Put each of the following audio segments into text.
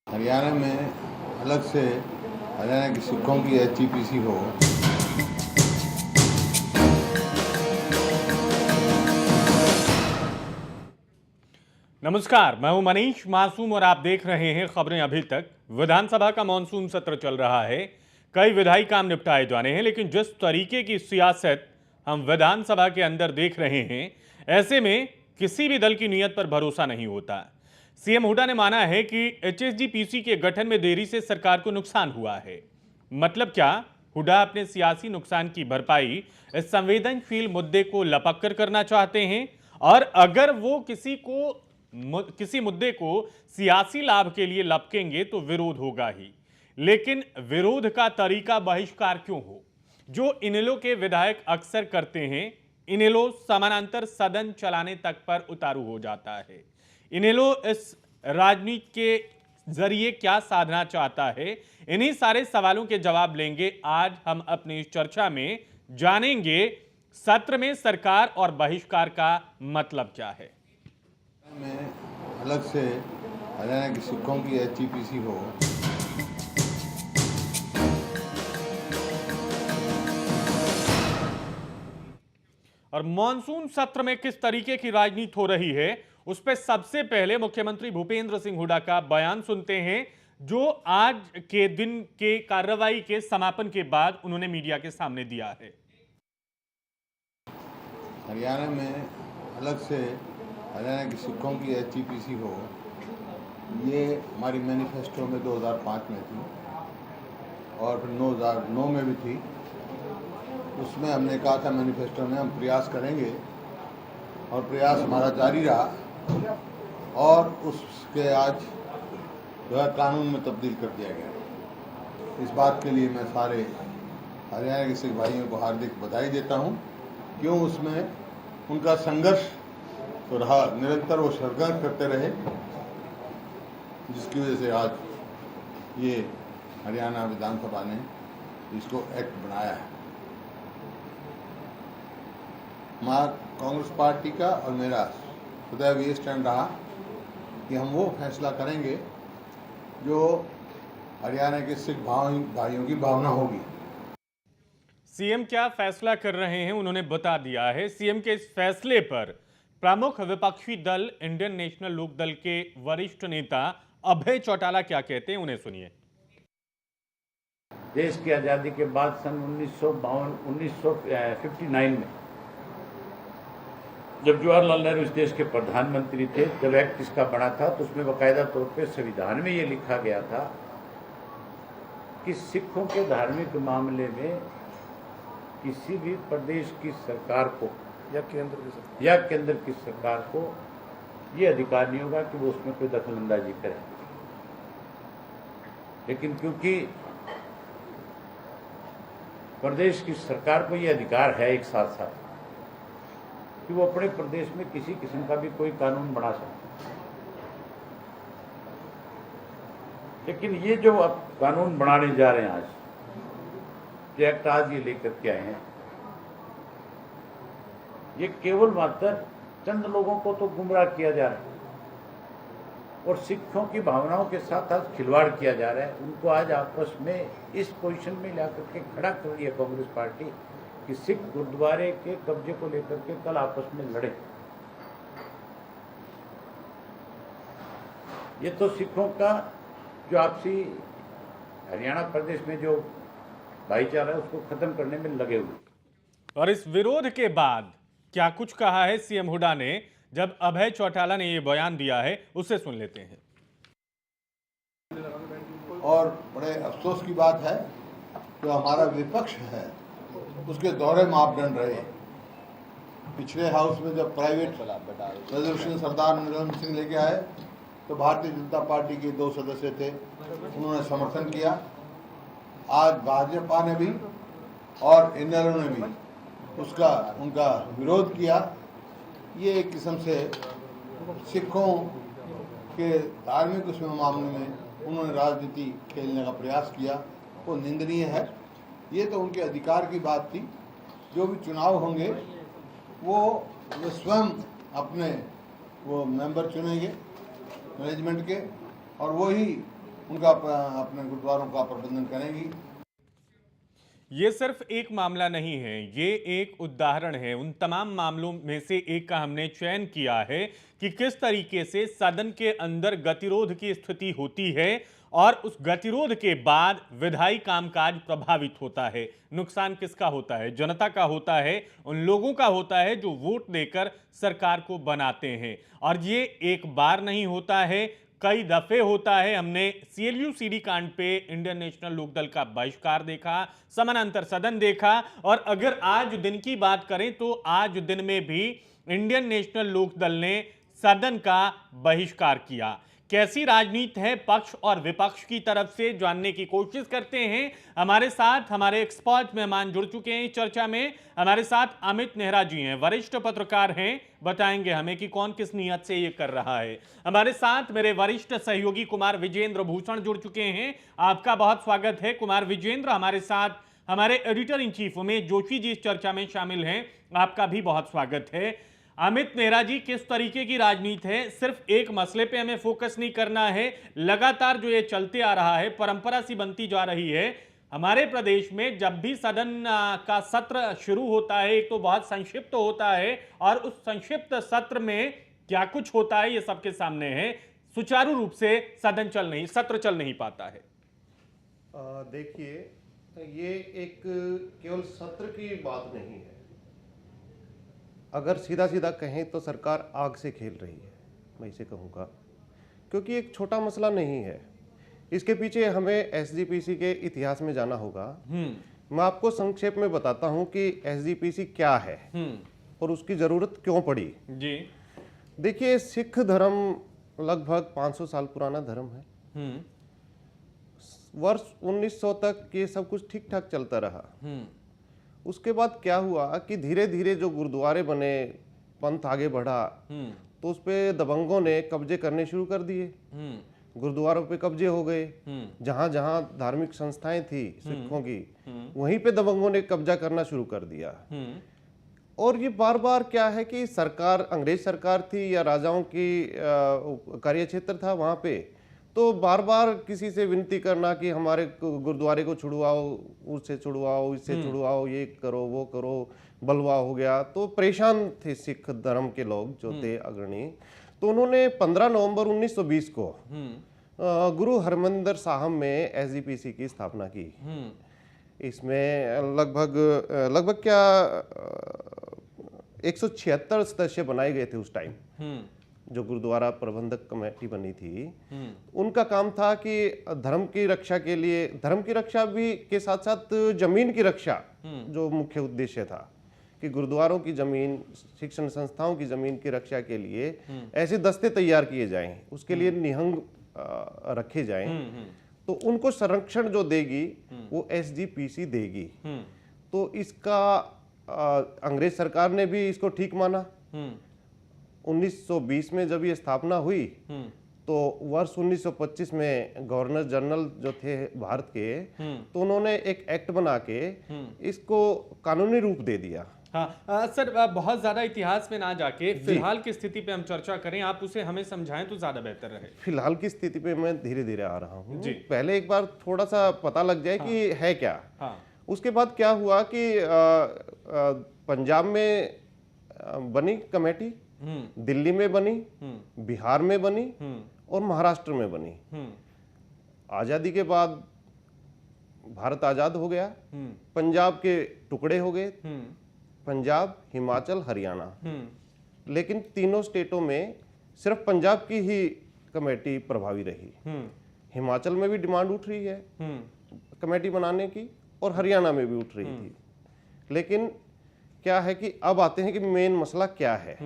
हरियाणा में अलग से हरियाणा के सिखों की HGPC हो। नमस्कार, मैं हूं मनीष मासूम और आप देख रहे हैं खबरें। अभी तक विधानसभा का मॉनसून सत्र चल रहा है, कई विधायी काम निपटाए जाने हैं, लेकिन जिस तरीके की सियासत हम विधानसभा के अंदर देख रहे हैं, ऐसे में किसी भी दल की नीयत पर भरोसा नहीं होता। सीएम हुड्डा ने माना है कि HSGPC के गठन में देरी से सरकार को नुकसान हुआ है। मतलब क्या? हुड्डा अपने सियासी नुकसान की भरपाई इस संवेदनशील मुद्दे को लपक कर करना चाहते हैं, और अगर वो किसी मुद्दे को सियासी लाभ के लिए लपकेंगे तो विरोध होगा ही। लेकिन विरोध का तरीका बहिष्कार क्यों हो, जो इनेलो के विधायक अक्सर करते हैं? इनेलो समानांतर सदन चलाने तक पर उतारू हो जाता है। इनेलो इस राजनीति के जरिए क्या साधना चाहता है? इन्हीं सारे सवालों के जवाब लेंगे आज हम अपनी इस चर्चा में। जानेंगे सत्र में सरकार और बहिष्कार का मतलब क्या है। में अलग से हरियाणा के सिखों की HGPC हो। और मॉनसून सत्र में किस तरीके की राजनीति हो रही है, उस पर सबसे पहले मुख्यमंत्री भूपेंद्र सिंह हुड्डा का बयान सुनते हैं, जो आज के दिन के कार्रवाई के समापन के बाद उन्होंने मीडिया के सामने दिया है। हरियाणा में अलग से हरियाणा के सिखों की HGPC हो, ये हमारी मैनिफेस्टो में 2005 में थी और फिर 2009 में भी थी। उसमें हमने कहा था मैनिफेस्टो में हम प्रयास करेंगे, और प्रयास हमारा जारी रहा, और उसके आज जो है कानून में तब्दील कर दिया गया। इस बात के लिए मैं सारे हरियाणा के सिख भाइयों को हार्दिक बधाई देता हूं। क्यों? उसमें उनका संघर्ष तो रहा, निरंतर वो संघर्ष करते रहे, जिसकी वजह से आज ये हरियाणा विधानसभा ने इसको एक्ट बनाया है। हमारा कांग्रेस पार्टी का और मेरा सदैव ये स्टैंड रहा कि हम वो फैसला करेंगे जो हरियाणा के सिख भाइयों की भावना होगी। सीएम क्या फैसला कर रहे हैं उन्होंने बता दिया है। सीएम के इस फैसले पर प्रमुख विपक्षी दल इंडियन नेशनल लोक दल के वरिष्ठ नेता अभय चौटाला क्या कहते हैं, उन्हें सुनिए। देश की आजादी के बाद सन 1959 में जब जवाहरलाल नेहरू इस देश के प्रधानमंत्री थे, जब एक्ट इसका बना था, तो उसमें बाकायदा तौर पे संविधान में ये लिखा गया था कि सिखों के धार्मिक मामले में किसी भी प्रदेश की सरकार को या केंद्र की सरकार को ये अधिकार नहीं होगा कि वो उसमें कोई दखलंदाजी करे। लेकिन क्योंकि प्रदेश की सरकार को ये अधिकार है एक साथ साथ कि वो अपने प्रदेश में किसी किस्म का भी कोई कानून बना सकते, लेकिन ये जो अब कानून बनाने जा रहे हैं, आज जो एक्ट आज ये लेकर के आए हैं, ये केवल मात्र चंद लोगों को तो गुमराह किया जा रहा है और सिखों की भावनाओं के साथ आज खिलवाड़ किया जा रहा है। उनको आज आपस में इस पोजीशन में लाकर के खड़ा कर रही है कांग्रेस पार्टी कि सिख गुरुद्वारे के कब्जे को लेकर के कल आपस में लड़े। ये तो सिखों का जो आपसी हरियाणा प्रदेश में जो भाईचारा है उसको खत्म करने में लगे हुए। और इस विरोध के बाद क्या कुछ कहा है सीएम हुड्डा ने, जब अभय चौटाला ने यह बयान दिया है, उसे सुन लेते हैं। और बड़े अफसोस की बात है जो हमारा विपक्ष है उसके दोहरे मापदंड रहे। पिछले हाउस में जब प्राइवेट रेजोल्यूशन सरदार निरंजन सिंह लेके आए तो भारतीय जनता पार्टी के 2 सदस्य थे, उन्होंने समर्थन किया। आज भाजपा ने भी और इनेलो ने भी उनका विरोध किया। ये एक किस्म से सिखों के धार्मिक उसमें मामले में उन्होंने राजनीति खेलने का प्रयास किया, वो निंदनीय है। ये तो उनके अधिकार की बात थी। जो भी चुनाव होंगे वो स्वयं अपने वो मेंबर चुनेंगे मैनेजमेंट के, और वही उनका अपने गुरुद्वारों का प्रबंधन करेंगी। ये सिर्फ एक मामला नहीं है, ये एक उदाहरण है उन तमाम मामलों में से एक का हमने चयन किया है कि किस तरीके से सदन के अंदर गतिरोध की स्थिति होती है और उस गतिरोध के बाद विधायी कामकाज प्रभावित होता है। नुकसान किसका होता है? जनता का होता है, उन लोगों का होता है जो वोट देकर सरकार को बनाते हैं। और ये एक बार नहीं होता है, कई दफे होता है। हमने सीएलयू सीडी कांड पे इंडियन नेशनल लोकदल का बहिष्कार देखा, समानांतर सदन देखा, और अगर आज दिन की बात करें तो आज दिन में भी इंडियन नेशनल लोकदल ने सदन का बहिष्कार किया। कैसी राजनीति है पक्ष और विपक्ष की तरफ से, जानने की कोशिश करते हैं। हमारे साथ हमारे एक्सपर्ट मेहमान जुड़ चुके हैं चर्चा में। हमारे साथ अमित नेहरा जी हैं, वरिष्ठ पत्रकार हैं, बताएंगे हमें कि कौन किस नियत से ये कर रहा है। हमारे साथ मेरे वरिष्ठ सहयोगी कुमार विजेंद्र भूषण जुड़ चुके हैं, आपका बहुत स्वागत है कुमार विजेंद्र। हमारे साथ हमारे editor in chief Umesh Joshi ji इस चर्चा में शामिल हैं, आपका भी बहुत स्वागत है। अमित नेहरा जी, किस तरीके की राजनीति है? सिर्फ एक मसले पे हमें फोकस नहीं करना है, लगातार जो ये चलते आ रहा है, परंपरा सी बनती जा रही है। हमारे प्रदेश में जब भी सदन का सत्र शुरू होता है, एक तो बहुत संक्षिप्त होता है, और उस संक्षिप्त सत्र में क्या कुछ होता है ये सबके सामने है। सुचारू रूप से सत्र चल नहीं पाता है। देखिए, ये एक केवल सत्र की बात नहीं है। अगर सीधा सीधा कहें तो सरकार आग से खेल रही है, मैं इसे कहूँगा, क्योंकि एक छोटा मसला नहीं है। इसके पीछे हमें एसजीपीसी के इतिहास में जाना होगा। मैं आपको संक्षेप में बताता हूं कि एसजीपीसी क्या है और उसकी जरूरत क्यों पड़ी जी। देखिए, सिख धर्म लगभग 500 साल पुराना धर्म है। वर्ष 1900 तक ये सब कुछ ठीक ठाक चलता रहा। उसके बाद क्या हुआ कि धीरे धीरे जो गुरुद्वारे बने, पंथ आगे बढ़ा, तो उस पे दबंगों ने कब्जे करने शुरू कर दिए। गुरुद्वारों पे कब्जे हो गए। जहां जहां धार्मिक संस्थाएं थी सिखों की, वहीं पे दबंगों ने कब्जा करना शुरू कर दिया। और ये बार बार क्या है कि सरकार, अंग्रेज सरकार थी या राजाओं की कार्यक्षेत्र था वहां पे, तो बार बार किसी से विनती करना कि हमारे गुरुद्वारे को छुड़वाओ, उससे छुड़वाओ, इससे छुड़वाओ, ये करो वो करो, बलवा हो गया। तो परेशान थे सिख धर्म के लोग जो थे अग्रणी। तो उन्होंने 15 नवंबर 1920 को गुरु हरमंदिर साहब में एसजीपीसी की स्थापना की। इसमें लगभग क्या 176 सदस्य बनाए गए थे उस टाइम। जो गुरुद्वारा प्रबंधक कमेटी बनी थी, उनका काम था कि धर्म की रक्षा के लिए, धर्म की रक्षा भी के साथ साथ जमीन की रक्षा जो मुख्य उद्देश्य था कि गुरुद्वारों की जमीन, शिक्षण संस्थाओं की जमीन की रक्षा के लिए ऐसे दस्ते तैयार किए जाएं, उसके लिए निहंग रखे जाएं, तो उनको संरक्षण जो देगी वो एसजीपीसी देगी। तो इसका अंग्रेज सरकार ने भी इसको ठीक माना। 1920 में जब ये स्थापना हुई तो वर्ष 1925 में गवर्नर जनरल जो थे भारत के, तो उन्होंने एक एक्ट बना के इसको कानूनी रूप दे दिया। हाँ सर, बहुत ज्यादा इतिहास में ना जाके फिलहाल की स्थिति पे हम चर्चा करें, आप उसे हमें समझाएं तो ज्यादा बेहतर रहे। फिलहाल की स्थिति पे मैं धीरे धीरे आ रहा हूँ। पहले एक बार थोड़ा सा पता लग जाए कि है क्या। उसके बाद क्या हुआ कि पंजाब में बनी कमेटी, दिल्ली में बनी, बिहार में बनी और महाराष्ट्र में बनी। आजादी के बाद भारत आजाद हो गया, पंजाब के टुकड़े हो गए, पंजाब, हिमाचल, हरियाणा। लेकिन तीनों स्टेटों में सिर्फ पंजाब की ही कमेटी प्रभावी रही। हिमाचल में भी डिमांड उठ रही है कमेटी बनाने की और हरियाणा में भी उठ रही थी। लेकिन क्या है कि अब आते हैं कि मेन मसला क्या है।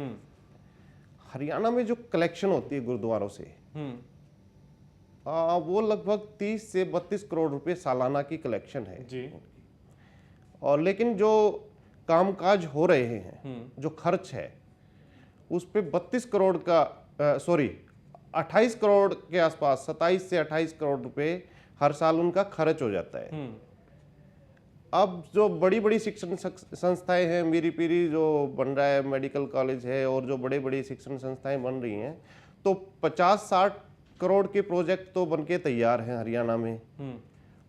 हरियाणा में जो कलेक्शन होती है गुरुद्वारों से, वो लगभग 30 से 32 करोड़ रुपए सालाना की कलेक्शन है जी। और लेकिन जो कामकाज हो रहे हैं, जो खर्च है, उस पे 32 करोड़ का 28 करोड़ के आसपास 27 से 28 करोड़ रुपए हर साल उनका खर्च हो जाता है। अब जो बड़ी बड़ी शिक्षण संस्थाएं हैं, मीरी पीरी जो बन रहा है, मेडिकल कॉलेज है और जो बड़े बड़ी शिक्षण संस्थाएं बन रही हैं, तो 50-60 करोड़ के प्रोजेक्ट तो बनके तैयार हैं हरियाणा में,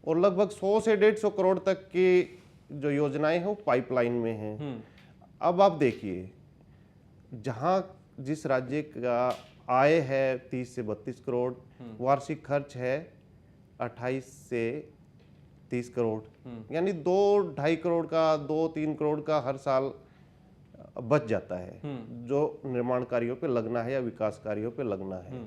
और लगभग 100 से 150 करोड़ तक की जो योजनाएं हैं वो पाइपलाइन में हैं। अब आप देखिए, जहां जिस राज्य का आय है 30 से 32 करोड़, वार्षिक खर्च है 28 से 30 करोड़, यानी 2-2.5 करोड़ का, 2-3 करोड़ का हर साल बच जाता है जो निर्माण कार्यों पे लगना है या विकास कार्यों पे लगना है।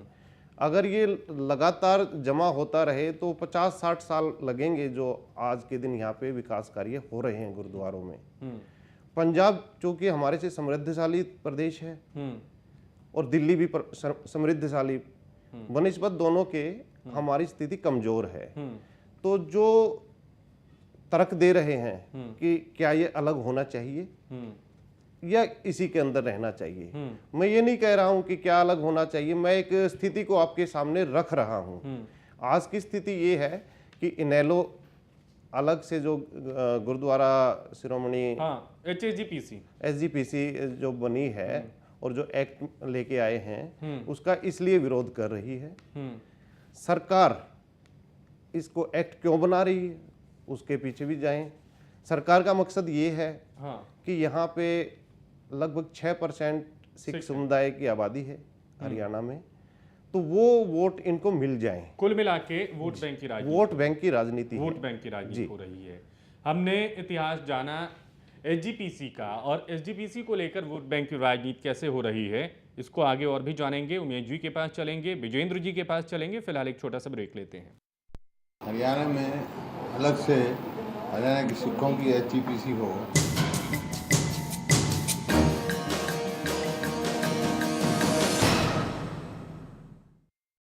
अगर ये लगातार जमा होता रहे तो 50-60 साल लगेंगे जो आज के दिन यहाँ पे विकास कार्य हो रहे हैं गुरुद्वारों में। पंजाब चूंकि हमारे से समृद्धशाली प्रदेश है और दिल्ली भी समृद्धशाली, बनिस्बत दोनों के हमारी स्थिति कमजोर है। तो जो तर्क दे रहे हैं कि क्या ये अलग होना चाहिए या इसी के अंदर रहना चाहिए, मैं ये नहीं कह रहा हूं कि क्या अलग होना चाहिए, मैं एक स्थिति को आपके सामने रख रहा हूं। आज की स्थिति ये है कि इनेलो अलग से जो गुरुद्वारा शिरोमणि एसजीपीसी जो बनी है और जो एक्ट लेके आए हैं, उसका इसलिए विरोध कर रही है। सरकार इसको एक्ट क्यों बना रही है, उसके पीछे भी जाएं। सरकार का मकसद ये है कि यहाँ पे लगभग 6% सिख समुदाय की आबादी है हरियाणा में, तो वो वोट इनको मिल जाएं। कुल मिला के वोट बैंक की राजनीति हो रही है। हमने इतिहास जाना एसजीपीसी का, और एसजीपीसी को लेकर वोट बैंक की राजनीति कैसे हो रही है, इसको आगे और भी जानेंगे। उमेश जी के पास चलेंगे, विजेंद्र जी के पास चलेंगे। फिलहाल एक छोटा सा ब्रेक लेते हैं। हरियाणा में अलग से हरियाणा के सिखों की एसजीपीसी हो,